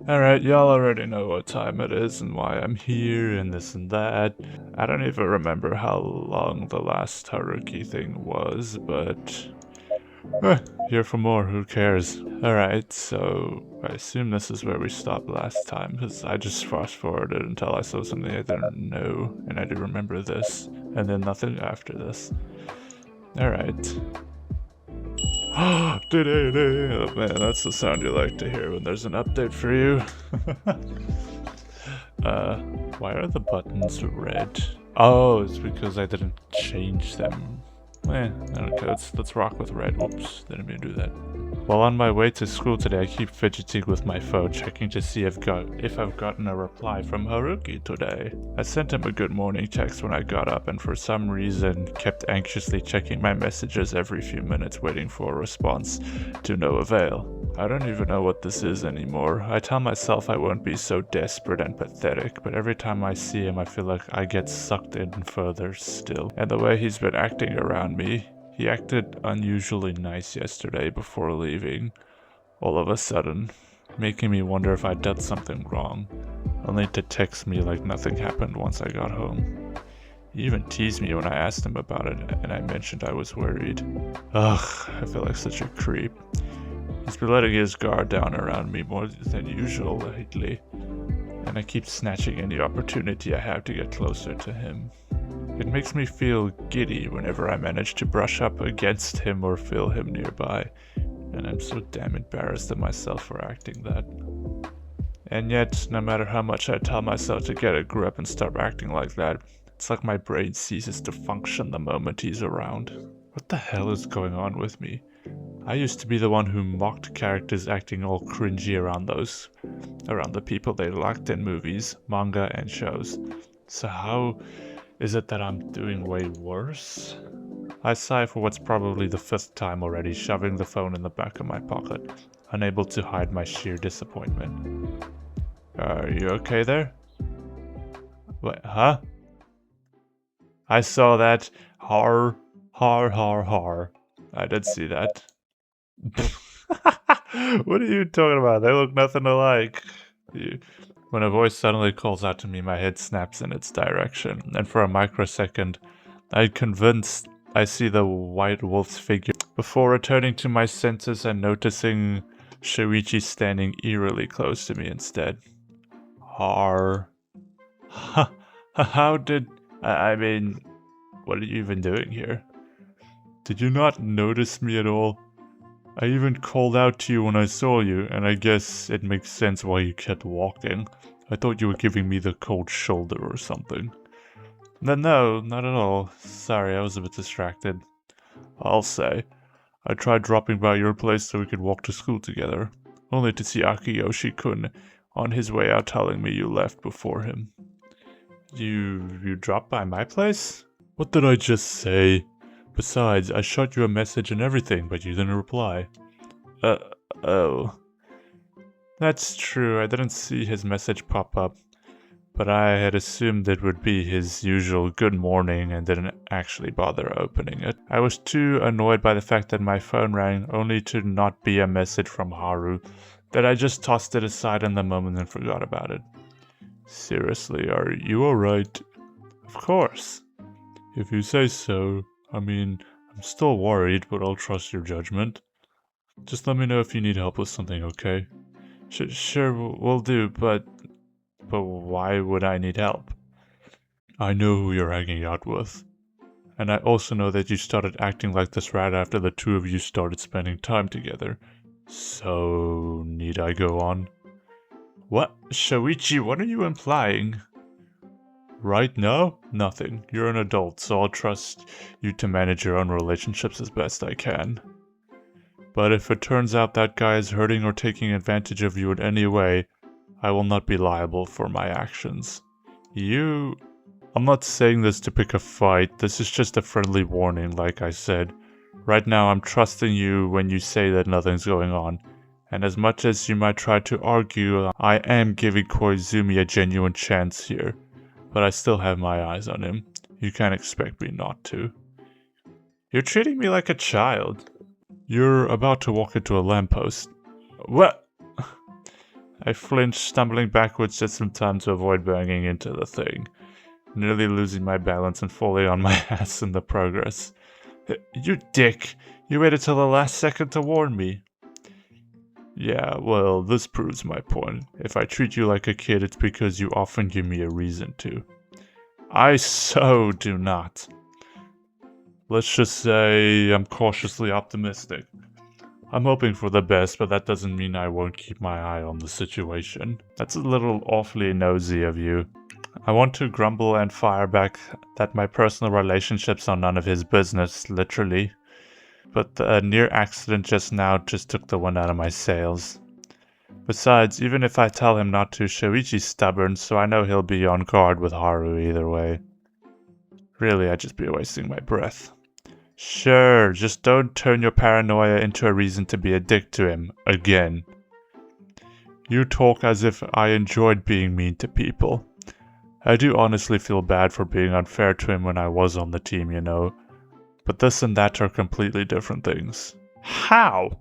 Alright, y'all already know what time it is and why I'm here and this and that. I don't even remember how long the last Haruki thing was, but... here for more, who cares? Alright, so I assume this is where we stopped last time, because I just fast forwarded until I saw something I didn't know, and I do remember this, and then nothing after this. Alright. Oh man, that's the sound you like to hear when there's an update for you. Why are the buttons red? Oh, it's because I didn't change them. Okay, let's rock with red. Whoops, didn't mean to do that. While on my way to school today, I keep fidgeting with my phone, checking to see if I've gotten a reply from Haruki today. I sent him a good morning text when I got up, and for some reason kept anxiously checking my messages every few minutes, waiting for a response, to no avail. I don't even know what this is anymore. I tell myself I won't be so desperate and pathetic, but every time I see him I feel like I get sucked in further still. And the way he's been acting around me, he acted unusually nice yesterday before leaving, all of a sudden, making me wonder if I'd done something wrong, only to text me like nothing happened once I got home. He even teased me when I asked him about it, and I mentioned I was worried. Ugh, I feel like such a creep. He's been letting his guard down around me more than usual lately, and I keep snatching any opportunity I have to get closer to him. It makes me feel giddy whenever I manage to brush up against him or feel him nearby, and I'm so damn embarrassed of myself for acting that. And yet, no matter how much I tell myself to get a grip and stop acting like that, it's like my brain ceases to function the moment he's around. What the hell is going on with me? I used to be the one who mocked characters acting all cringy around the people they liked in movies, manga, and shows. So how is it that I'm doing way worse? I sigh for what's probably the fifth time already, shoving the phone in the back of my pocket, unable to hide my sheer disappointment. Are you okay there? Wait, huh? I saw that. Har, har, har, har. I did see that. What are you talking about? They look nothing alike. When a voice suddenly calls out to me, my head snaps in its direction, and for a microsecond, I'm convinced I see the white wolf's figure before returning to my senses and noticing Shoichi standing eerily close to me instead. Har. How did... I mean, what are you even doing here? Did you not notice me at all? I even called out to you when I saw you, and I guess it makes sense why you kept walking. I thought you were giving me the cold shoulder or something. No, not at all. Sorry, I was a bit distracted. I'll say. I tried dropping by your place so we could walk to school together, only to see Akiyoshi-kun on his way out telling me you left before him. You dropped by my place? What did I just say? Besides, I shot you a message and everything, but you didn't reply. Oh. That's true, I didn't see his message pop up, but I had assumed it would be his usual good morning and didn't actually bother opening it. I was too annoyed by the fact that my phone rang only to not be a message from Haru that I just tossed it aside in the moment and forgot about it. Seriously, are you alright? Of course. If you say so. I mean, I'm still worried, but I'll trust your judgment. Just let me know if you need help with something, okay? Sure, will do, but why would I need help? I know who you're hanging out with. And I also know that you started acting like this right after the two of you started spending time together. So, need I go on? What? Shoichi, what are you implying? Right now? Nothing. You're an adult, so I'll trust you to manage your own relationships as best I can. But if it turns out that guy is hurting or taking advantage of you in any way, I will not be liable for my actions. I'm not saying this to pick a fight, this is just a friendly warning, like I said. Right now I'm trusting you when you say that nothing's going on. And as much as you might try to argue, I am giving Koizumi a genuine chance here. But I still have my eyes on him. You can't expect me not to. You're treating me like a child. You're about to walk into a lamppost. What? I flinched, stumbling backwards just in time to avoid banging into the thing, nearly losing my balance and falling on my ass in the progress. You dick! You waited till the last second to warn me. Yeah, well, this proves my point. If I treat you like a kid, it's because you often give me a reason to. I so do not. Let's just say I'm cautiously optimistic. I'm hoping for the best, but that doesn't mean I won't keep my eye on the situation. That's a little awfully nosy of you. I want to grumble and fire back that my personal relationships are none of his business, literally. But the near accident just now just took the wind out of my sails. Besides, even if I tell him not to, Shoichi's stubborn, so I know he'll be on guard with Haru either way. Really, I'd just be wasting my breath. Sure, just don't turn your paranoia into a reason to be a dick to him, again. You talk as if I enjoyed being mean to people. I do honestly feel bad for being unfair to him when I was on the team, you know. But this and that are completely different things. How?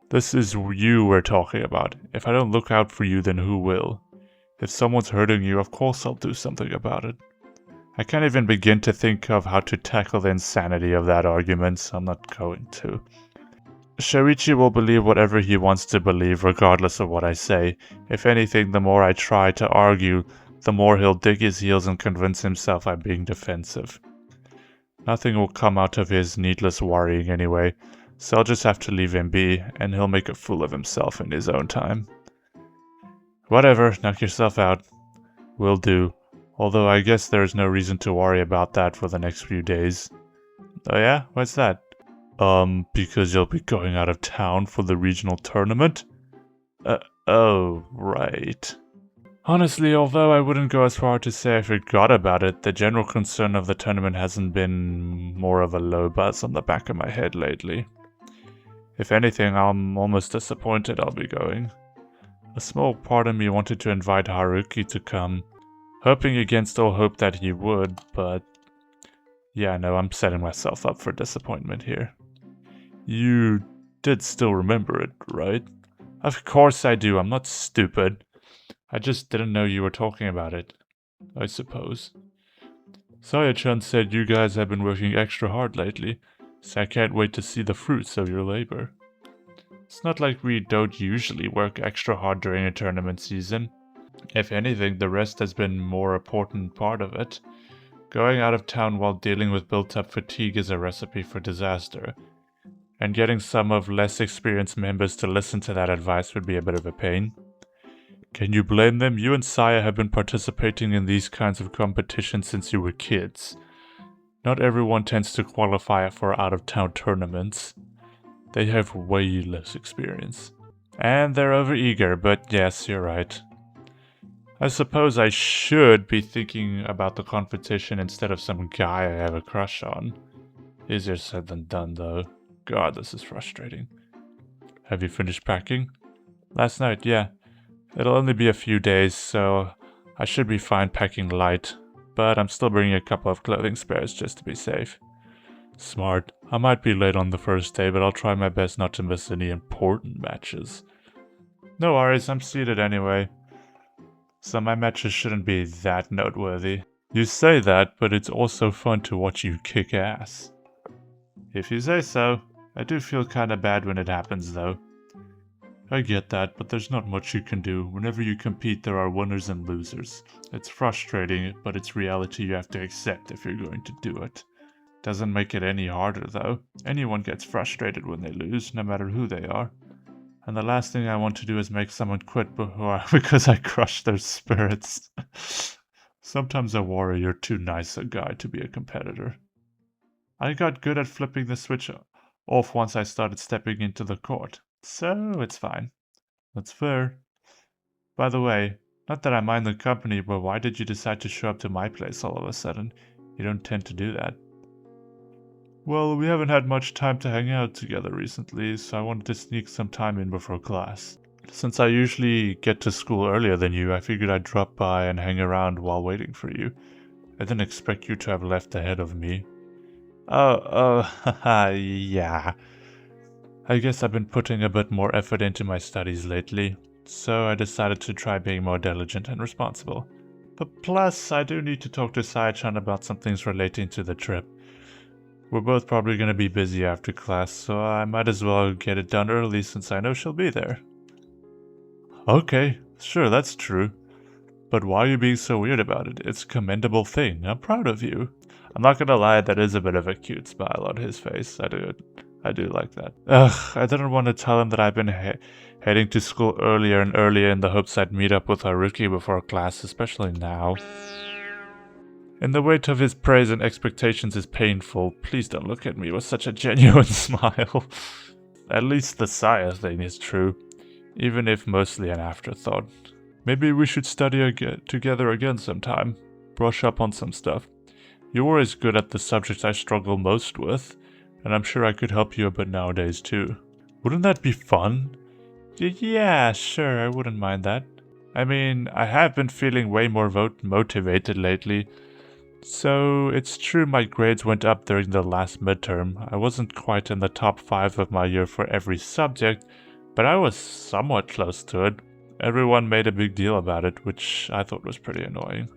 This is you we're talking about. If I don't look out for you, then who will? If someone's hurting you, of course I'll do something about it. I can't even begin to think of how to tackle the insanity of that argument, so I'm not going to. Shoichi will believe whatever he wants to believe, regardless of what I say. If anything, the more I try to argue, the more he'll dig his heels and convince himself I'm being defensive. Nothing will come out of his needless worrying anyway, so I'll just have to leave him be, and he'll make a fool of himself in his own time. Whatever, knock yourself out. Will do. Although I guess there's no reason to worry about that for the next few days. Oh yeah? What's that? Because you'll be going out of town for the regional tournament? Oh, right. Honestly, although I wouldn't go as far to say I forgot about it, the general concern of the tournament hasn't been more of a low buzz on the back of my head lately. If anything, I'm almost disappointed I'll be going. A small part of me wanted to invite Haruki to come, hoping against all hope that he would, but yeah, no, I'm setting myself up for disappointment here. You did still remember it, right? Of course I do, I'm not stupid. I just didn't know you were talking about it, I suppose. Saya-chan said you guys have been working extra hard lately, so I can't wait to see the fruits of your labor. It's not like we don't usually work extra hard during a tournament season. If anything, the rest has been a more important part of it. Going out of town while dealing with built-up fatigue is a recipe for disaster, and getting some of less experienced members to listen to that advice would be a bit of a pain. Can you blame them? You and Saya have been participating in these kinds of competitions since you were kids. Not everyone tends to qualify for out-of-town tournaments. They have way less experience. And they're overeager, but yes, you're right. I suppose I should be thinking about the competition instead of some guy I have a crush on. Easier said than done, though. God, this is frustrating. Have you finished packing? Last night, yeah. It'll only be a few days, so I should be fine packing light, but I'm still bringing a couple of clothing spares just to be safe. Smart. I might be late on the first day, but I'll try my best not to miss any important matches. No worries, I'm seated anyway, so my matches shouldn't be that noteworthy. You say that, but it's also fun to watch you kick ass. If you say so. I do feel kinda bad when it happens, though. I get that, but there's not much you can do. Whenever you compete, there are winners and losers. It's frustrating, but it's reality you have to accept if you're going to do it. Doesn't make it any harder, though. Anyone gets frustrated when they lose, no matter who they are. And the last thing I want to do is make someone quit because I crushed their spirits. Sometimes a warrior too nice a guy to be a competitor. I got good at flipping the switch off once I started stepping into the court. So, it's fine. That's fair. By the way, not that I mind the company, but why did you decide to show up to my place all of a sudden? You don't tend to do that. Well, we haven't had much time to hang out together recently, so I wanted to sneak some time in before class. Since I usually get to school earlier than you, I figured I'd drop by and hang around while waiting for you. I didn't expect you to have left ahead of me. Haha, yeah. I guess I've been putting a bit more effort into my studies lately. so I decided to try being more diligent and responsible. But plus, I do need to talk to Sai-chan about some things relating to the trip. We're both probably going to be busy after class, so I might as well get it done early since I know she'll be there. Okay, sure, that's true. But why are you being so weird about it? It's a commendable thing. I'm proud of you. I'm not gonna lie, that is a bit of a cute smile on his face. I do like that. Ugh, I didn't want to tell him that I've been heading to school earlier and earlier in the hopes I'd meet up with Haruki before class, especially now. And the weight of his praise and expectations is painful. Please don't look at me with such a genuine smile. At least the Saya thing is true, even if mostly an afterthought. Maybe we should study together again sometime. Brush up on some stuff. You're always good at the subjects I struggle most with, and I'm sure I could help you a bit nowadays too. Wouldn't that be fun? Yeah, sure, I wouldn't mind that. I mean, I have been feeling way more motivated lately. So, it's true my grades went up during the last midterm. I wasn't quite in the top 5 of my year for every subject, but I was somewhat close to it. Everyone made a big deal about it, which I thought was pretty annoying.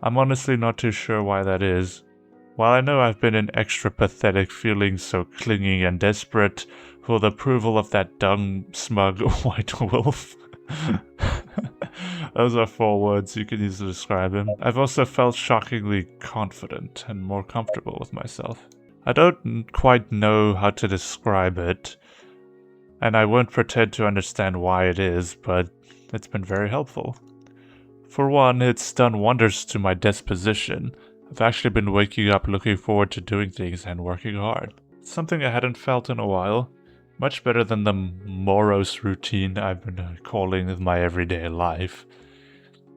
I'm honestly not too sure why that is. While I know I've been an extra pathetic feeling so clinging and desperate for the approval of that dumb, smug white wolf. Those are 4 words you can use to describe him. I've also felt shockingly confident and more comfortable with myself. I don't quite know how to describe it, and I won't pretend to understand why it is, but it's been very helpful. For one, it's done wonders to my disposition. I've actually been waking up looking forward to doing things and working hard. It's something I hadn't felt in a while. Much better than the morose routine I've been calling my everyday life.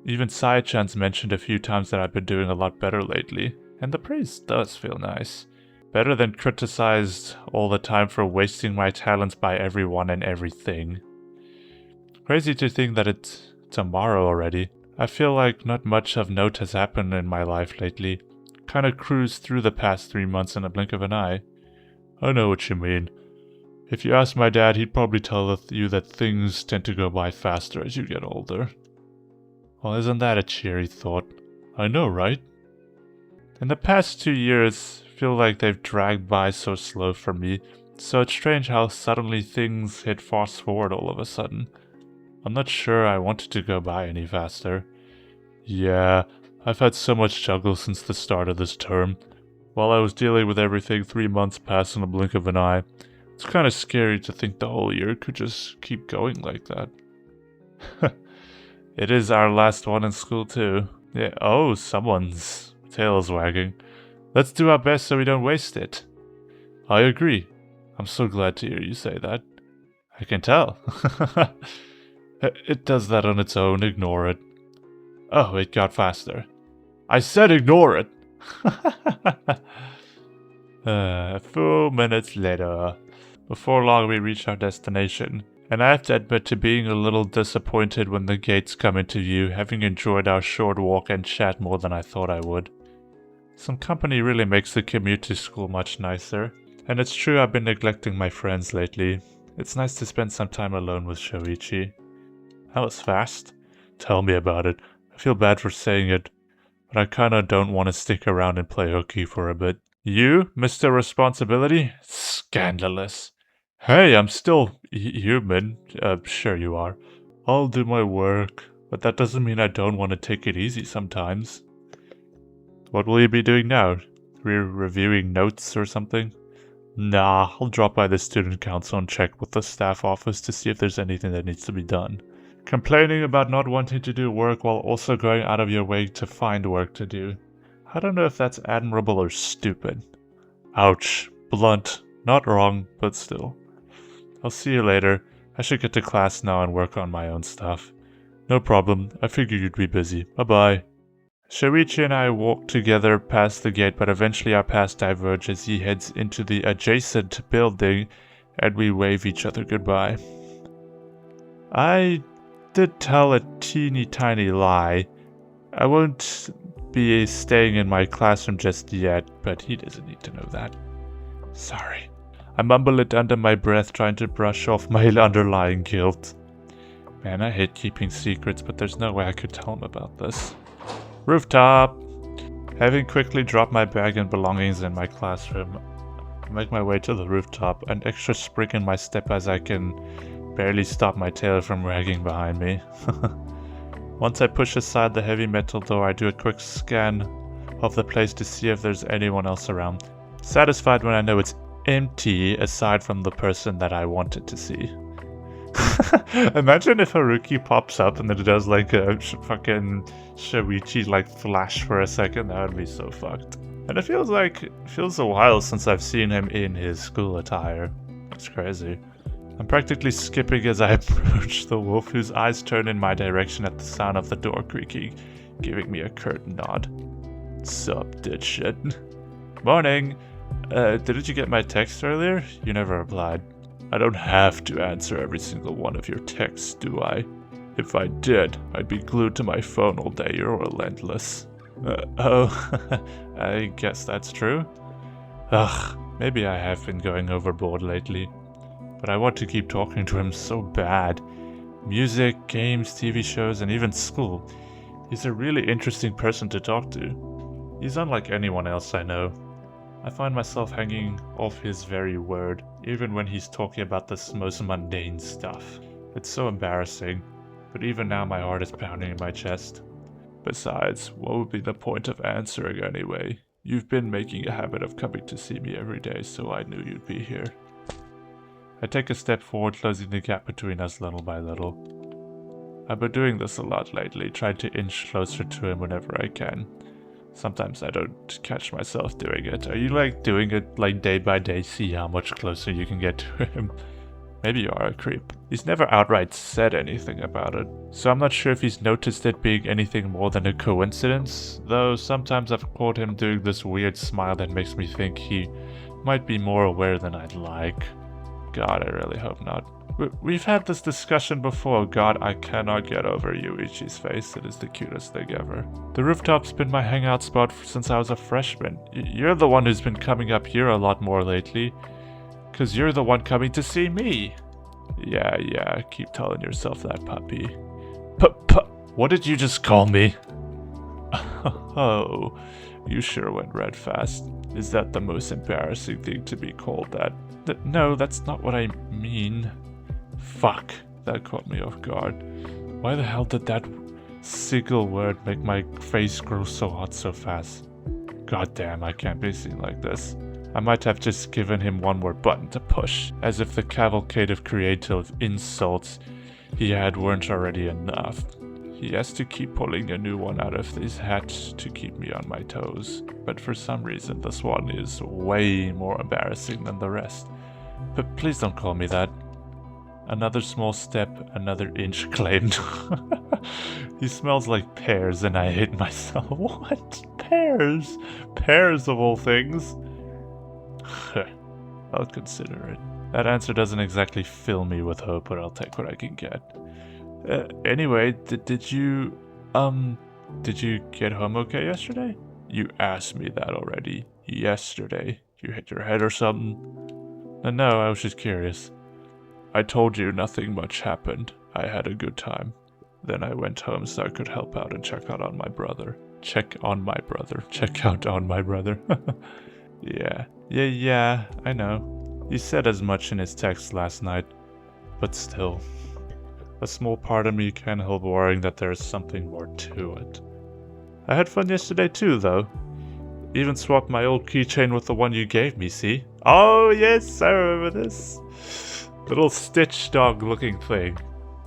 Even Sai-chan's mentioned a few times that I've been doing a lot better lately, and the praise does feel nice. Better than criticized all the time for wasting my talents by everyone and everything. Crazy to think that it's tomorrow already. I feel like not much of note has happened in my life lately. Kinda cruised through the past 3 months in a blink of an eye. I know what you mean. If you ask my dad, he'd probably tell you that things tend to go by faster as you get older. Well, isn't that a cheery thought? I know, right? In the past 2 years, feel like they've dragged by so slow for me, so it's strange how suddenly things hit fast forward all of a sudden. I'm not sure I wanted to go by any faster. Yeah, I've had so much juggle since the start of this term. While I was dealing with everything, 3 months passed in a blink of an eye. It's kind of scary to think the whole year could just keep going like that. It is our last one in school too. Yeah, oh, someone's tail is wagging. Let's do our best so we don't waste it. I agree. I'm so glad to hear you say that. I can tell. It does that on its own, ignore it. Oh, it got faster. I said ignore it! A few minutes later. Before long we reach our destination, and I have to admit to being a little disappointed when the gates come into view, having enjoyed our short walk and chat more than I thought I would. Some company really makes the commute to school much nicer, and it's true I've been neglecting my friends lately. It's nice to spend some time alone with Shoichi. That was fast. Tell me about it. I feel bad for saying it, but I kinda don't want to stick around and play hooky for a bit. You, Mr. Responsibility? Scandalous. Hey, I'm still human. Sure you are. I'll do my work, but that doesn't mean I don't want to take it easy sometimes. What will you be doing now? Reviewing notes or something? Nah, I'll drop by the student council and check with the staff office to see if there's anything that needs to be done. Complaining about not wanting to do work while also going out of your way to find work to do. I don't know if that's admirable or stupid. Ouch. Blunt. Not wrong, but still. I'll see you later. I should get to class now and work on my own stuff. No problem. I figured you'd be busy. Bye-bye. Shoichi and I walk together past the gate, but eventually our paths diverge as he heads into the adjacent building and we wave each other goodbye. I did tell a teeny tiny lie. I won't be staying in my classroom just yet, but he doesn't need to know that. Sorry. I mumble it under my breath, trying to brush off my underlying guilt. Man, I hate keeping secrets, but there's no way I could tell him about this. Rooftop! Having quickly dropped my bag and belongings in my classroom, I make my way to the rooftop, an extra spring in my step as I can barely stop my tail from wagging behind me. Once I push aside the heavy metal door, I do a quick scan of the place to see if there's anyone else around. Satisfied when I know it's empty, aside from the person that I wanted to see. Imagine if Haruki pops up and then it does like a fucking Shoichi like flash for a second. That would be so fucked. And it feels a while since I've seen him in his school attire. It's crazy. I'm practically skipping as I approach the wolf, whose eyes turn in my direction at the sound of the door creaking, giving me a curt nod. Sup, dipshit. Morning. Didn't you get my text earlier? You never replied. I don't have to answer every single one of your texts, do I? If I did, I'd be glued to my phone all day. You're relentless. I guess that's true. Ugh, maybe I have been going overboard lately. But I want to keep talking to him so bad. Music, games, TV shows, and even school. He's a really interesting person to talk to. He's unlike anyone else I know. I find myself hanging off his very word, even when he's talking about this most mundane stuff. It's so embarrassing, but even now my heart is pounding in my chest. Besides, what would be the point of answering anyway? You've been making a habit of coming to see me every day, so I knew you'd be here. I take a step forward, closing the gap between us little by little. I've been doing this a lot lately, trying to inch closer to him whenever I can. Sometimes I don't catch myself doing it. Are you like doing it like day by day, see how much closer you can get to him? Maybe you are a creep. He's never outright said anything about it, so I'm not sure if he's noticed it being anything more than a coincidence, though sometimes I've caught him doing this weird smile that makes me think he might be more aware than I'd like. God, I really hope not. We've had this discussion before. God, I cannot get over Yuichi's face. It is the cutest thing ever. The rooftop's been my hangout spot since I was a freshman. You're the one who's been coming up here a lot more lately. 'Cause you're the one coming to see me. Yeah, keep telling yourself that, puppy. What did you just call me? Oh, you sure went red fast. Is that the most embarrassing thing to be called that? No, that's not what I mean. Fuck, that caught me off guard. Why the hell did that single word make my face grow so hot so fast? God damn, I can't be seen like this. I might have just given him one more button to push, as if the cavalcade of creative insults he had weren't already enough. He has to keep pulling a new one out of his hat to keep me on my toes. But for some reason, this one is way more embarrassing than the rest. But please don't call me that. Another small step, another inch claimed. He smells like pears and I hate myself. What? Pears? Pears of all things? I'll consider it. That answer doesn't exactly fill me with hope, but I'll take what I can get. Anyway, did you get home okay yesterday? You asked me that already. Yesterday. You hit your head or something? No, I was just curious. I told you nothing much happened. I had a good time. Then I went home so I could help out and check out on my brother. Check out on my brother. Yeah, I know. He said as much in his text last night. But still, a small part of me can't help worrying that there is something more to it. I had fun yesterday too, though. Even swapped my old keychain with the one you gave me, see? Oh yes, I remember this. Little Stitch dog looking thing.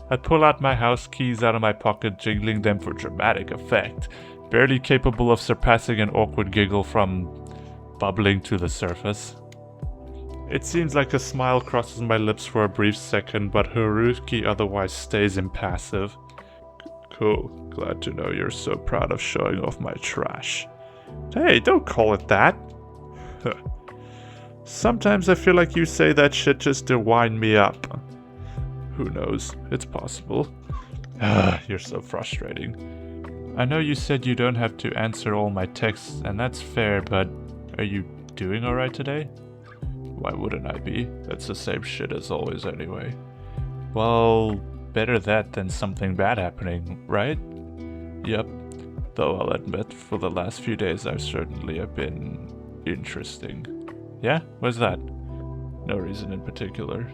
I'd pull out my house keys out of my pocket, jingling them for dramatic effect, barely capable of surpassing an awkward giggle from bubbling to the surface. It seems like a smile crosses my lips for a brief second, but Haruki otherwise stays impassive. Cool, glad to know you're so proud of showing off my trash. Hey, don't call it that. Sometimes I feel like you say that shit just to wind me up. Who knows, it's possible. You're so frustrating. I know you said you don't have to answer all my texts, and that's fair, but are you doing alright today? Why wouldn't I be? That's the same shit as always anyway. Well, better that than something bad happening, right? Yep. Though I'll admit, for the last few days I've certainly have been interesting. Yeah? What's that? No reason in particular.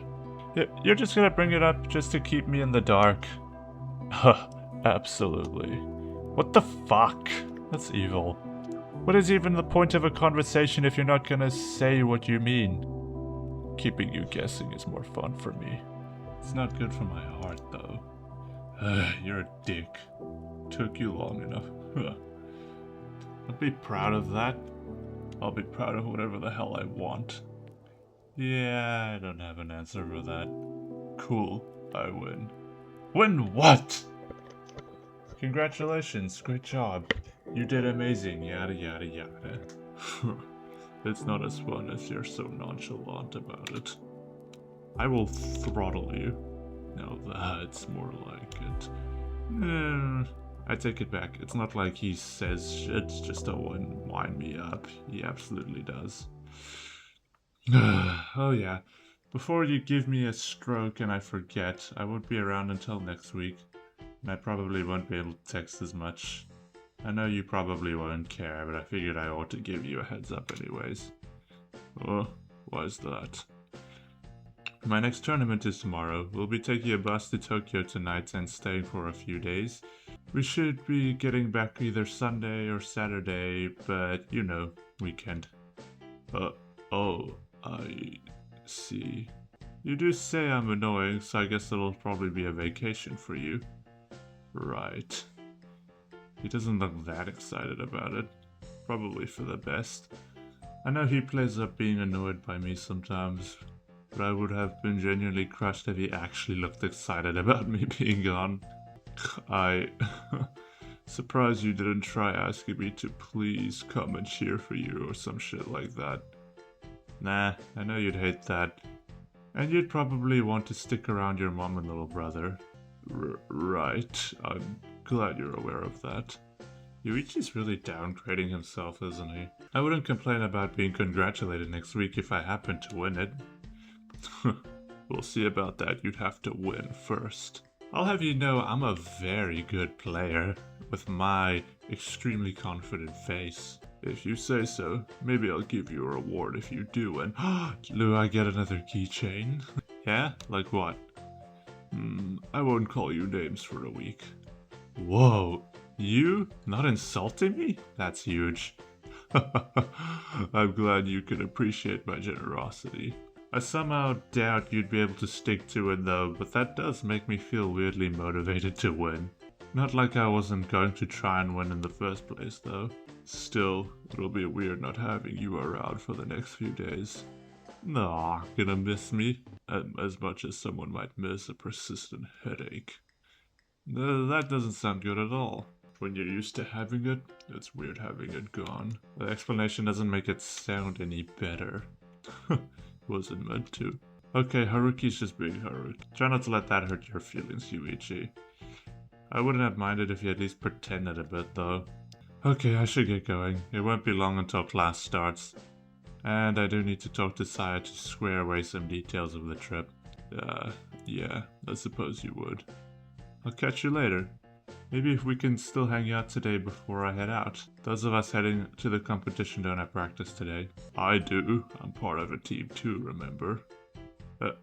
You're just gonna bring it up just to keep me in the dark. Huh, absolutely. What the fuck? That's evil. What is even the point of a conversation if you're not gonna say what you mean? Keeping you guessing is more fun for me. It's not good for my heart, though. You're a dick. Took you long enough. I'll be proud of that. I'll be proud of whatever the hell I want. Yeah, I don't have an answer for that. Cool, I win. Win what? Congratulations, great job. You did amazing, yada yada yada. It's not as fun as you're so nonchalant about it. I will throttle you. No, that's more like it. I take it back. It's not like he says shit just to wind me up. He absolutely does. Oh yeah. Before you give me a stroke and I forget, I won't be around until next week. And I probably won't be able to text as much. I know you probably won't care, but I figured I ought to give you a heads up anyways. Oh, why's that? My next tournament is tomorrow. We'll be taking a bus to Tokyo tonight and staying for a few days. We should be getting back either Sunday or Saturday, but you know, weekend. Oh, I see. You do say I'm annoying, so I guess it'll probably be a vacation for you. Right. He doesn't look that excited about it. Probably for the best. I know he plays up being annoyed by me sometimes, but I would have been genuinely crushed if he actually looked excited about me being gone. I... Surprised you didn't try asking me to please come and cheer for you or some shit like that. Nah, I know you'd hate that. And you'd probably want to stick around your mom and little brother. Right, I'm glad you're aware of that. Yoichi's really downgrading himself, isn't he? I wouldn't complain about being congratulated next week if I happen to win it. We'll see about that. You'd have to win first. I'll have you know I'm a very good player, with my extremely confident face. If you say so, maybe I'll give you a reward if you do win. Do I get another keychain? Yeah? Like what? I won't call you names for a week. Whoa, you? Not insulting me? That's huge. I'm glad you can appreciate my generosity. I somehow doubt you'd be able to stick to it though, but that does make me feel weirdly motivated to win. Not like I wasn't going to try and win in the first place though. Still, it'll be weird not having you around for the next few days. Nah, gonna miss me? As much as someone might miss a persistent headache. That doesn't sound good at all. When you're used to having it, it's weird having it gone. The explanation doesn't make it sound any better. Wasn't meant to. Okay, Haruki's just being Haruki. Try not to let that hurt your feelings, Shoichi. I wouldn't have minded if you at least pretended a bit, though. Okay, I should get going. It won't be long until class starts. And I do need to talk to Saya to square away some details of the trip. Yeah, I suppose you would. I'll catch you later. Maybe if we can still hang out today before I head out. Those of us heading to the competition don't have practice today. I do. I'm part of a team too, remember?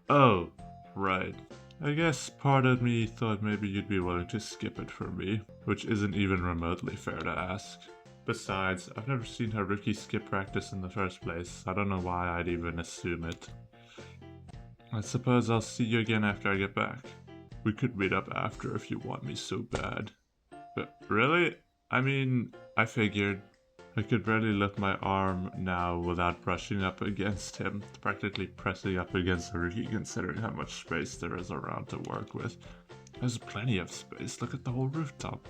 Oh, right. I guess part of me thought maybe you'd be willing to skip it for me, which isn't even remotely fair to ask. Besides, I've never seen Haruki skip practice in the first place. I don't know why I'd even assume it. I suppose I'll see you again after I get back. We could meet up after if you want me so bad. But really? I mean, I figured. I could barely lift my arm now without brushing up against him, practically pressing up against Haruki considering how much space there is around to work with. There's plenty of space, look at the whole rooftop.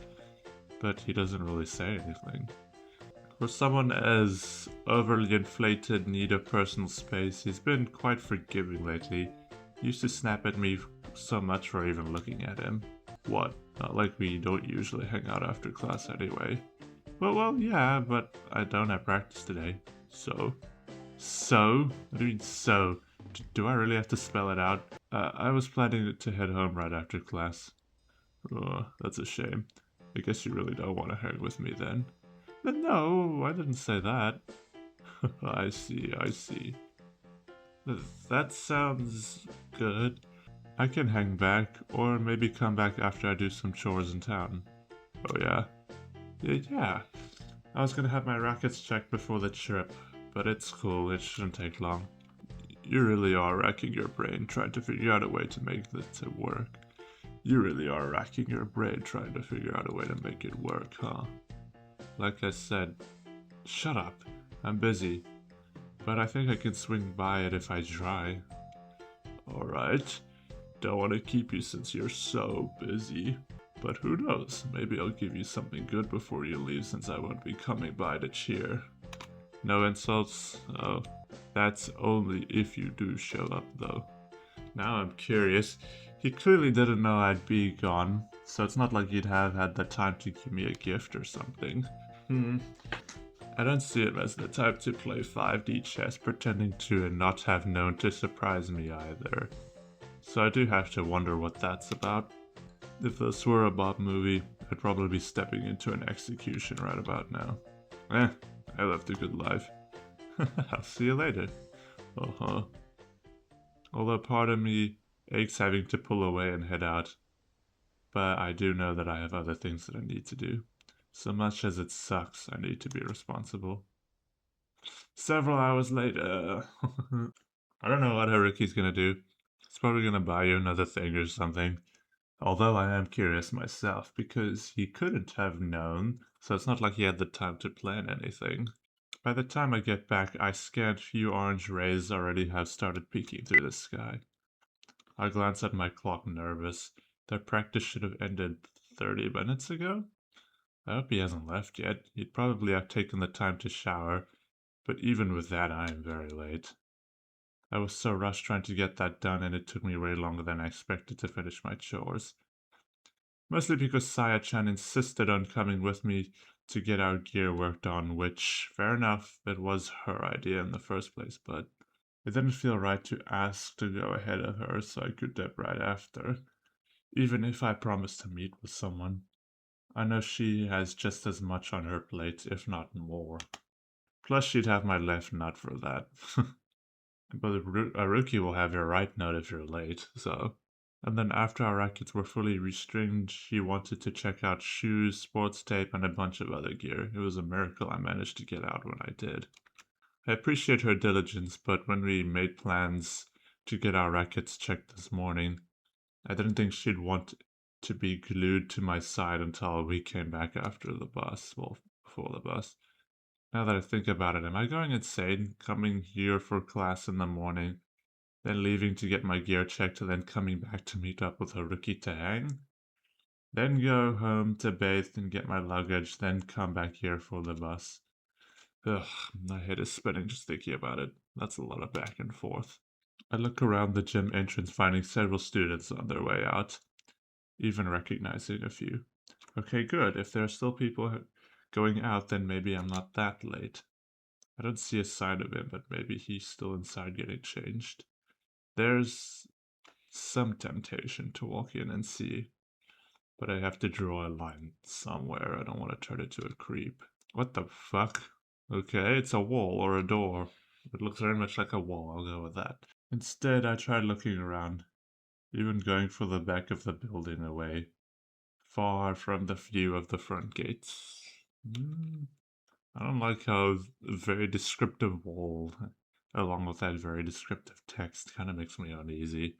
But he doesn't really say anything. For someone as overly inflated in need of personal space, he's been quite forgiving lately. He used to snap at me so much for even looking at him. What? Not like we don't usually hang out after class anyway. Well, yeah, but I don't have practice today. So? So? What do you mean, so? Do I really have to spell it out? I was planning to head home right after class. Oh, that's a shame. I guess you really don't want to hang with me then. But no, I didn't say that. I see, I see. That sounds good. I can hang back, or maybe come back after I do some chores in town. Oh yeah? Yeah. I was gonna have my rackets checked before the trip, but it's cool, it shouldn't take long. You really are racking your brain trying to figure out a way to make this work. You really are racking your brain trying to figure out a way to make it work, huh? Like I said, shut up. I'm busy. But I think I can swing by it if I try. Alright. Don't want to keep you since you're so busy. But who knows, maybe I'll give you something good before you leave since I won't be coming by to cheer. No insults? Oh, that's only if you do show up though. Now I'm curious. He clearly didn't know I'd be gone, so it's not like he'd have had the time to give me a gift or something. I don't see him as the type to play 5D chess pretending to not have known to surprise me either. So I do have to wonder what that's about. If this were a Bob movie, I'd probably be stepping into an execution right about now. I lived a good life. I'll see you later. Uh-huh. Although part of me aches having to pull away and head out. But I do know that I have other things that I need to do. So much as it sucks, I need to be responsible. Several hours later. I don't know what Haruki's gonna do. He's probably gonna buy you another thing or something. Although I am curious myself, because he couldn't have known, so it's not like he had the time to plan anything. By the time I get back, I scanned few orange rays already have started peeking through the sky. I glance at my clock nervous. Their practice should have ended 30 minutes ago? I hope he hasn't left yet. He'd probably have taken the time to shower, but even with that, I am very late. I was so rushed trying to get that done, and it took me way longer than I expected to finish my chores. Mostly because Saya-chan insisted on coming with me to get our gear worked on, which, fair enough, it was her idea in the first place, but it didn't feel right to ask to go ahead of her so I could dip right after, even if I promised to meet with someone. I know she has just as much on her plate, if not more. Plus, she'd have my left nut for that. But Aruki will have your right nut if you're late, so. And then after our rackets were fully restringed, she wanted to check out shoes, sports tape, and a bunch of other gear. It was a miracle I managed to get out when I did. I appreciate her diligence, but when we made plans to get our rackets checked this morning, I didn't think she'd want to be glued to my side until we came back after the bus. Well, before the bus. Now that I think about it, am I going insane coming here for class in the morning, then leaving to get my gear checked, and then coming back to meet up with Haruki to hang? Then go home to bathe and get my luggage, then come back here for the bus. Ugh, my head is spinning just thinking about it. That's a lot of back and forth. I look around the gym entrance, finding several students on their way out, even recognizing a few. Okay, good. If there are still people going out, then maybe I'm not that late. I don't see a sign of him, but maybe he's still inside getting changed. There's some temptation to walk in and see, but I have to draw a line somewhere. I don't want to turn into a creep. What the fuck? Okay, it's a wall or a door. It looks very much like a wall, I'll go with that. Instead, I tried looking around, even going for the back of the building away, far from the view of the front gates. I don't like how a very descriptive wall, along with that very descriptive text, kind of makes me uneasy.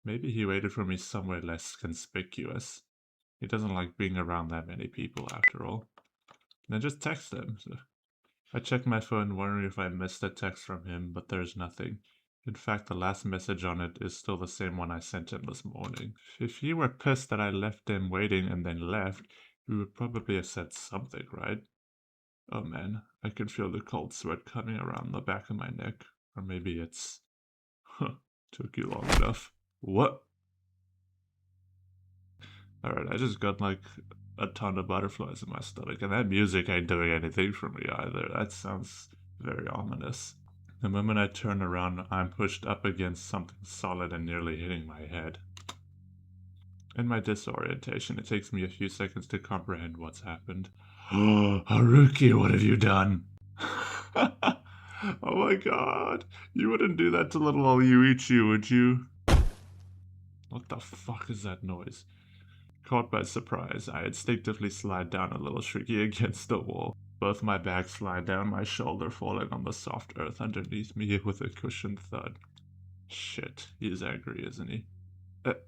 Maybe he waited for me somewhere less conspicuous. He doesn't like being around that many people, after all. Then just text him. I checked my phone, wondering if I missed a text from him, but there's nothing. In fact, the last message on it is still the same one I sent him this morning. If he were pissed that I left him waiting and then left, he would probably have said something, right? Oh man, I can feel the cold sweat coming around the back of my neck. Or maybe it's... Huh, took you long enough. What? Alright, I just got like a ton of butterflies in my stomach, and that music ain't doing anything for me either. That sounds very ominous. The moment I turn around, I'm pushed up against something solid and nearly hitting my head. In my disorientation, it takes me a few seconds to comprehend what's happened. Oh, Haruki, what have you done? Oh my god. You wouldn't do that to little old Yuichi, would you? What the fuck is that noise? Caught by surprise, I instinctively slide down a little tricky against the wall. Both my bags slide down my shoulder, falling on the soft earth underneath me with a cushioned thud. Shit, he's angry, isn't he?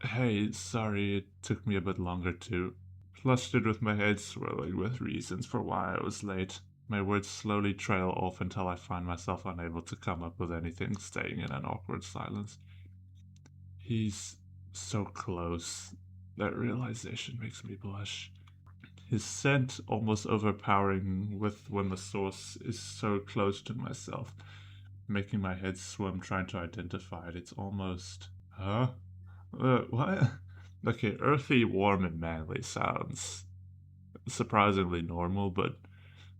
Hey, sorry it took me a bit longer to. Flustered with my head swirling with reasons for why I was late. My words slowly trail off until I find myself unable to come up with anything, staying in an awkward silence. He's so close. That realization makes me blush. His scent almost overpowering with when the source is so close to myself, making my head swim trying to identify it. It's almost... Huh? What? Okay, earthy, warm, and manly sounds surprisingly normal, but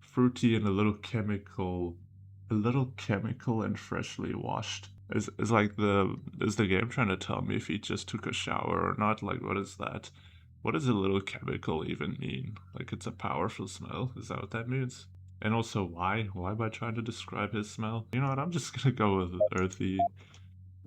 fruity and a little chemical and freshly washed. Is like is the game trying to tell me if he just took a shower or not? Like, what is that? What does a little chemical even mean? Like, it's a powerful smell? Is that what that means? And also, why? Why am I trying to describe his smell? You know what? I'm just gonna go with earthy.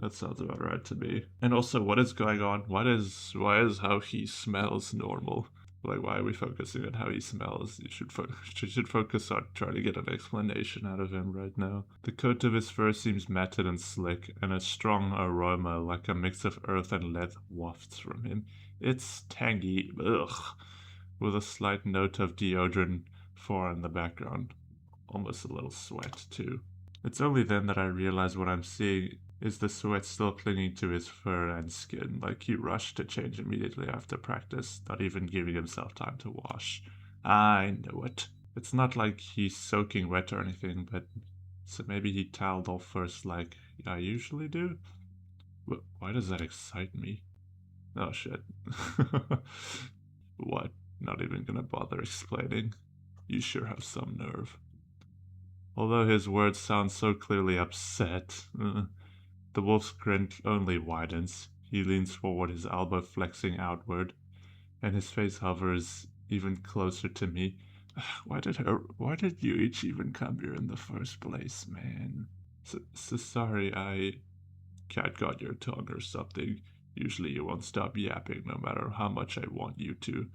That sounds about right to me. And also, what is going on? Why is how he smells normal? Like, why are we focusing on how he smells? You should focus on trying to get an explanation out of him right now. The coat of his fur seems matted and slick, and a strong aroma, like a mix of earth and leather, wafts from him. It's tangy, ugh, with a slight note of deodorant far in the background. Almost a little sweat, too. It's only then that I realize what I'm seeing is the sweat still clinging to his fur and skin, like he rushed to change immediately after practice, not even giving himself time to wash. I know it. It's not like he's soaking wet or anything, but so maybe he toweled off first like I usually do? Why does that excite me? Oh shit. What? Not even gonna bother explaining. You sure have some nerve. Although his words sound so clearly upset, the wolf's grin only widens. He leans forward, his elbow flexing outward, and his face hovers even closer to me. Why did Yuichi even come here in the first place, man? Sorry, I catgot your tongue or something. Usually you won't stop yapping no matter how much I want you to,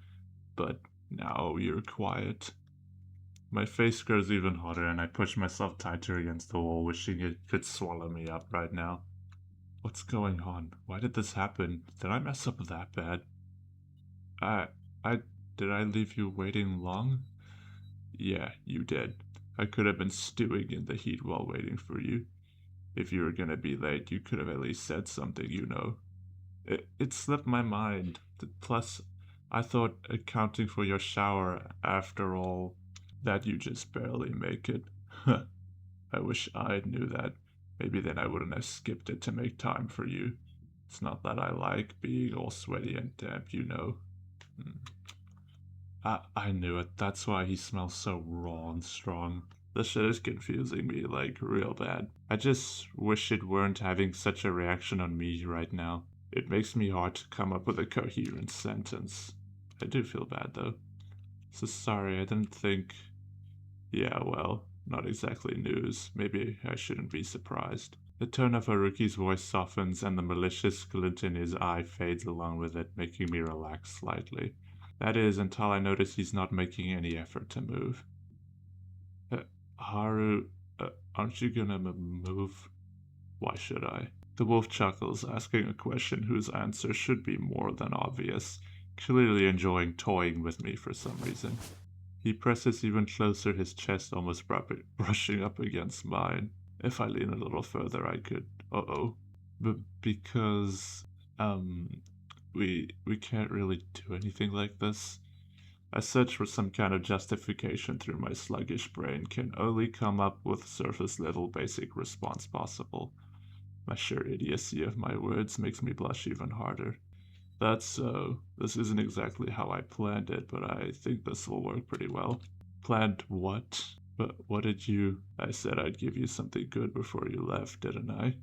but now you're quiet. My face grows even hotter, and I push myself tighter against the wall, wishing it could swallow me up right now. What's going on? Why did this happen? Did I mess up that bad? I... Did I leave you waiting long? Yeah, you did. I could have been stewing in the heat while waiting for you. If you were gonna be late, you could have at least said something, you know. It slipped my mind. Plus, I thought accounting for your shower, after all, that you just barely make it. I wish I knew that. Maybe then I wouldn't have skipped it to make time for you. It's not that I like being all sweaty and damp, you know. I knew it. That's why he smells so raw and strong. This shit is confusing me, like, real bad. I just wish it weren't having such a reaction on me right now. It makes me hard to come up with a coherent sentence. I do feel bad, though. So sorry, I didn't think... Yeah, well, not exactly news. Maybe I shouldn't be surprised. The tone of Haruki's voice softens and the malicious glint in his eye fades along with it, making me relax slightly. That is, until I notice he's not making any effort to move. Haru, aren't you gonna move? Why should I? The wolf chuckles, asking a question whose answer should be more than obvious, clearly enjoying toying with me for some reason. He presses even closer, his chest almost brushing up against mine. If I lean a little further, I could... Uh-oh. But because... We can't really do anything like this. I search for some kind of justification through my sluggish brain, can only come up with surface-level basic response possible. My sheer idiocy of my words makes me blush even harder. That's so. This isn't exactly how I planned it, but I think this will work pretty well. Planned what? But what did you... I said I'd give you something good before you left, didn't I?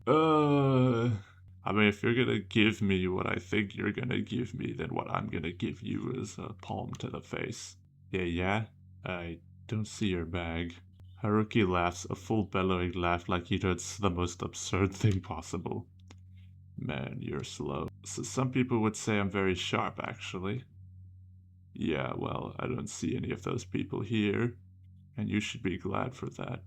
I mean, if you're gonna give me what I think you're gonna give me, then what I'm gonna give you is a palm to the face. Yeah? I don't see your bag. Haruki laughs, a full bellowing laugh like he does the most absurd thing possible. Man, you're slow. So some people would say I'm very sharp, actually. Yeah, well, I don't see any of those people here, and you should be glad for that.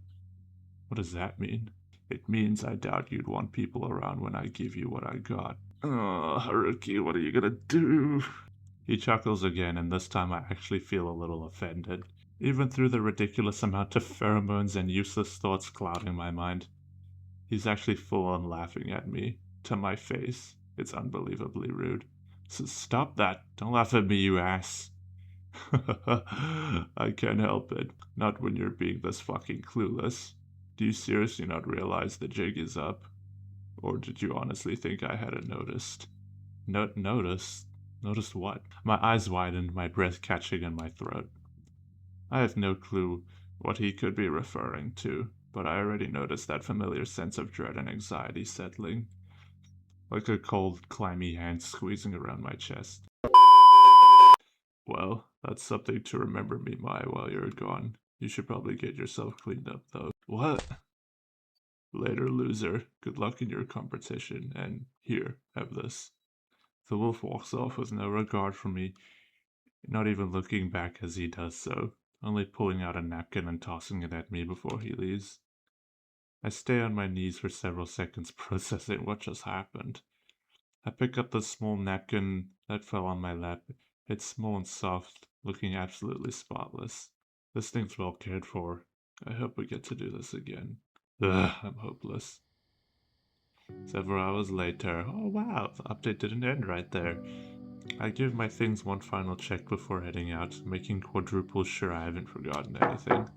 What does that mean? It means I doubt you'd want people around when I give you what I got. Oh, Haruki, what are you gonna do? He chuckles again, and this time I actually feel a little offended. Even through the ridiculous amount of pheromones and useless thoughts clouding my mind, he's actually full on laughing at me, to my face. It's unbelievably rude. So stop that. Don't laugh at me, you ass. I can't help it. Not when you're being this fucking clueless. Do you seriously not realize the jig is up? Or did you honestly think I hadn't noticed? Noticed? Noticed what? My eyes widened, my breath catching in my throat. I have no clue what he could be referring to, but I already noticed that familiar sense of dread and anxiety settling, like a cold, clammy hand squeezing around my chest. Well, that's something to remember me by while you're gone. You should probably get yourself cleaned up, though. What? Later, loser. Good luck in your competition, and here, have this. The wolf walks off with no regard for me, not even looking back as he does so, only pulling out a napkin and tossing it at me before he leaves. I stay on my knees for several seconds processing what just happened. I pick up the small napkin that fell on my lap. It's small and soft, looking absolutely spotless. This thing's well cared for. I hope we get to do this again. Ugh, I'm hopeless. Several hours later. Oh wow, the update didn't end right there. I give my things one final check before heading out, making quadruple sure I haven't forgotten anything.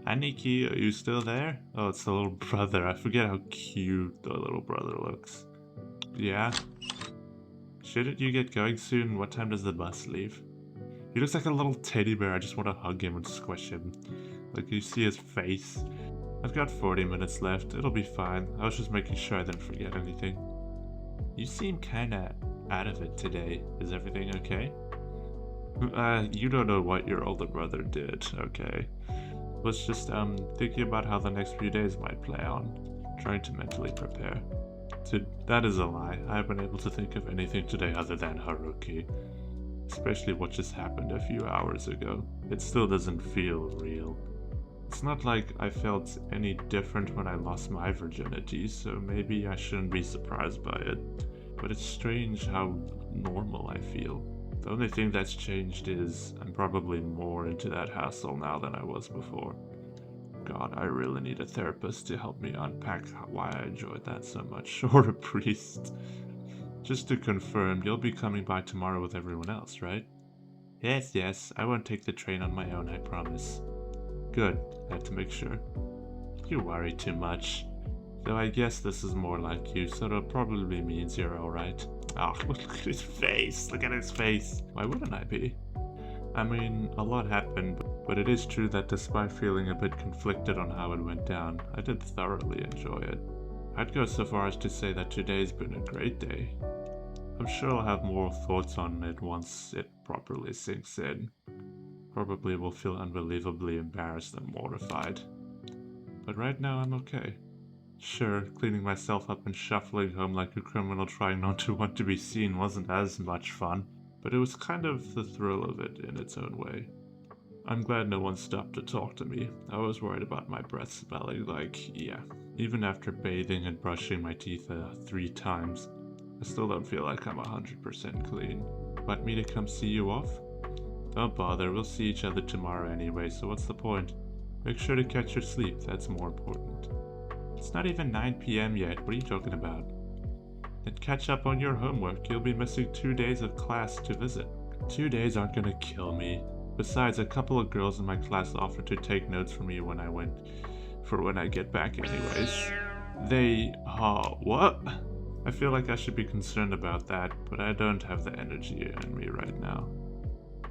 Aniki, are you still there? Oh, it's the little brother. I forget how cute the little brother looks. Yeah? Shouldn't you get going soon? What time does the bus leave? He looks like a little teddy bear. I just want to hug him and squish him. Like, you see his face? I've got 40 minutes left. It'll be fine. I was just making sure I didn't forget anything. You seem kinda out of it today. Is everything okay? You don't know what your older brother did, okay? Was just, thinking about how the next few days might play on. Trying to mentally prepare. That is a lie. I haven't been able to think of anything today other than Haruki. Especially what just happened a few hours ago. It still doesn't feel real. It's not like I felt any different when I lost my virginity, so maybe I shouldn't be surprised by it. But it's strange how normal I feel. The only thing that's changed is I'm probably more into that hassle now than I was before. God, I really need a therapist to help me unpack why I enjoyed that so much, or a priest. Just to confirm, you'll be coming by tomorrow with everyone else, right? Yes, I won't take the train on my own, I promise. Good, I had to make sure. You worry too much. Though I guess this is more like you, so it probably means you're alright. Oh, look at his face, look at his face. Why wouldn't I be? I mean, a lot happened, but it is true that despite feeling a bit conflicted on how it went down, I did thoroughly enjoy it. I'd go so far as to say that today's been a great day. I'm sure I'll have more thoughts on it once it properly sinks in. Probably will feel unbelievably embarrassed and mortified. But right now I'm okay. Sure, cleaning myself up and shuffling home like a criminal trying not to want to be seen wasn't as much fun, but it was kind of the thrill of it in its own way. I'm glad no one stopped to talk to me. I was worried about my breath smelling like, yeah. Even after bathing and brushing my teeth 3 times, I still don't feel like I'm 100% clean. Want me to come see you off? Don't bother, we'll see each other tomorrow anyway, so what's the point? Make sure to catch your sleep, that's more important. It's not even 9 PM yet, what are you talking about? Then catch up on your homework, you'll be missing 2 days of class to visit. 2 days aren't gonna kill me. Besides, a couple of girls in my class offered to take notes for me when I get back anyways. What? I feel like I should be concerned about that, but I don't have the energy in me right now.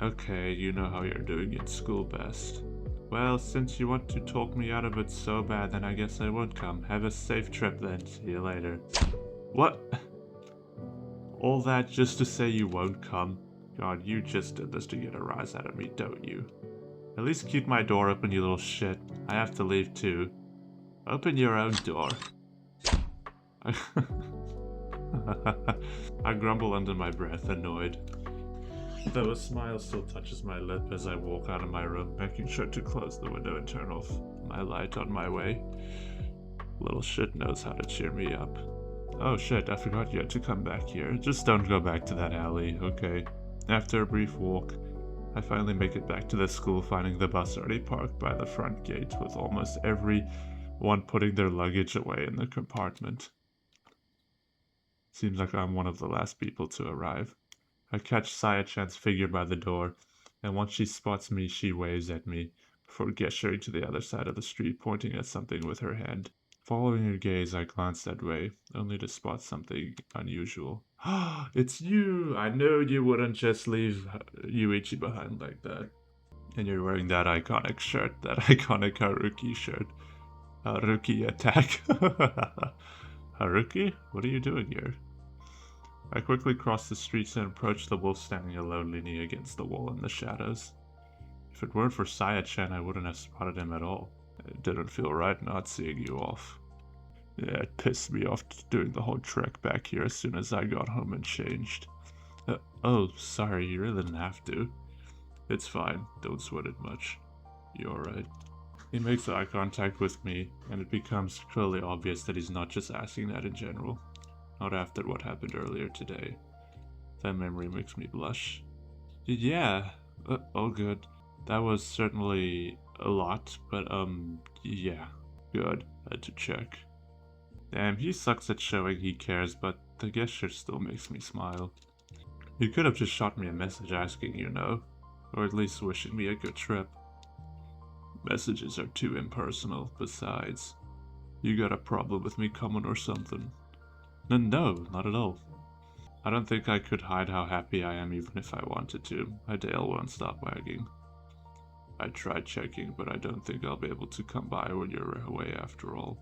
Okay, you know how you're doing in school best. Well, since you want to talk me out of it so bad, then I guess I won't come. Have a safe trip then. See you later. What? All that just to say you won't come? God, you just did this to get a rise out of me, don't you? At least keep my door open, you little shit. I have to leave too. Open your own door. I grumble under my breath, annoyed. Though a smile still touches my lip as I walk out of my room, making sure to close the window and turn off my light on my way. Little shit knows how to cheer me up. Oh shit, I forgot you had to come back here. Just don't go back to that alley, okay? After a brief walk, I finally make it back to the school, finding the bus already parked by the front gate, with almost everyone putting their luggage away in the compartment. Seems like I'm one of the last people to arrive. I catch Saya-chan's figure by the door, and once she spots me, she waves at me, before gesturing to the other side of the street, pointing at something with her hand. Following her gaze, I glance that way, only to spot something unusual. It's you! I know you wouldn't just leave Shoichi behind like that. And you're wearing that iconic shirt, that iconic Haruki shirt. Haruki attack. Haruki? What are you doing here? I quickly cross the streets and approach the wolf standing alone, leaning against the wall in the shadows. If it weren't for Saya-chan, I wouldn't have spotted him at all. It didn't feel right not seeing you off. Yeah, it pissed me off doing the whole trek back here as soon as I got home and changed. Oh, sorry, you really didn't have to. It's fine, don't sweat it much. You alright? He makes eye contact with me, and it becomes clearly obvious that he's not just asking that in general. Not after what happened earlier today. That memory makes me blush. Yeah, all good. That was certainly a lot, but yeah. Good, had to check. Damn, he sucks at showing he cares, but the gesture still makes me smile. You could have just shot me a message asking, you know, or at least wishing me a good trip. Messages are too impersonal, besides. You got a problem with me coming or something? No, not at all. I don't think I could hide how happy I am even if I wanted to. My tail won't stop wagging. I tried checking, but I don't think I'll be able to come by when you're away after all.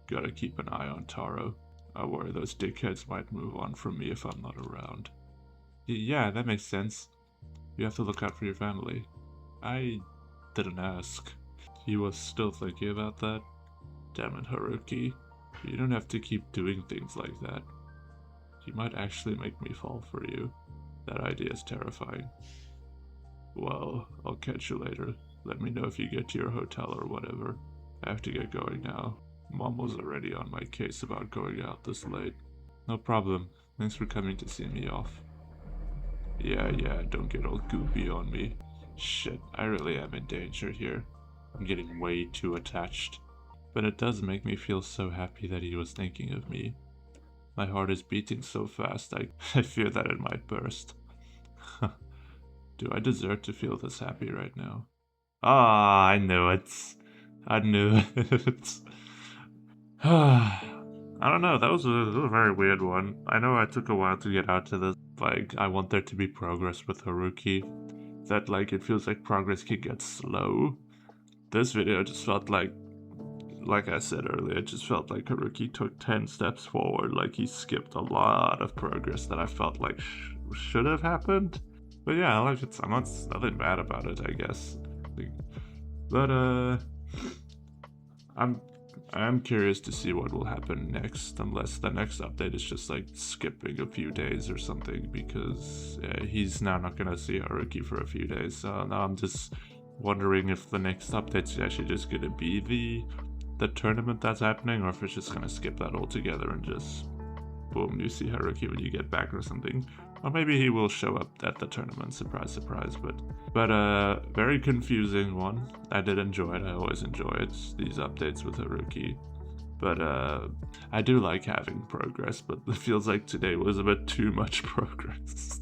Gotta keep an eye on Taro. I worry those dickheads might move on from me if I'm not around. Yeah, that makes sense. You have to look out for your family. I didn't ask. He was still thinking about that? Damn it, Haruki. You don't have to keep doing things like that. You might actually make me fall for you. That idea is terrifying. Well, I'll catch you later. Let me know if you get to your hotel or whatever. I have to get going now. Mom was already on my case about going out this late. No problem. Thanks for coming to see me off. Yeah, don't get all goopy on me. Shit, I really am in danger here. I'm getting way too attached. But it does make me feel so happy that he was thinking of me. My heart is beating so fast, I fear that it might burst. Do I deserve to feel this happy right now? Ah, I knew it. I knew it. I don't know, that was a very weird one. I know it took a while to get out to this. Like, I want there to be progress with Haruki. That, like, it feels like progress can get slow. This video just felt like I said earlier, it just felt like Haruki took 10 steps forward, like he skipped a lot of progress that I felt like should have happened. But yeah, like it's nothing bad about it, I guess. But I'm curious to see what will happen next, unless the next update is just like skipping a few days or something, because he's now not gonna see Haruki for a few days. So now I'm just wondering if the next update's actually just gonna be the tournament that's happening, or if it's just gonna skip that altogether and just boom, you see Haruki when you get back or something. Or maybe he will show up at the tournament, surprise, surprise. But very confusing one. I did enjoy it. I always enjoy it, these updates with Haruki. But I do like having progress, but it feels like today was a bit too much progress.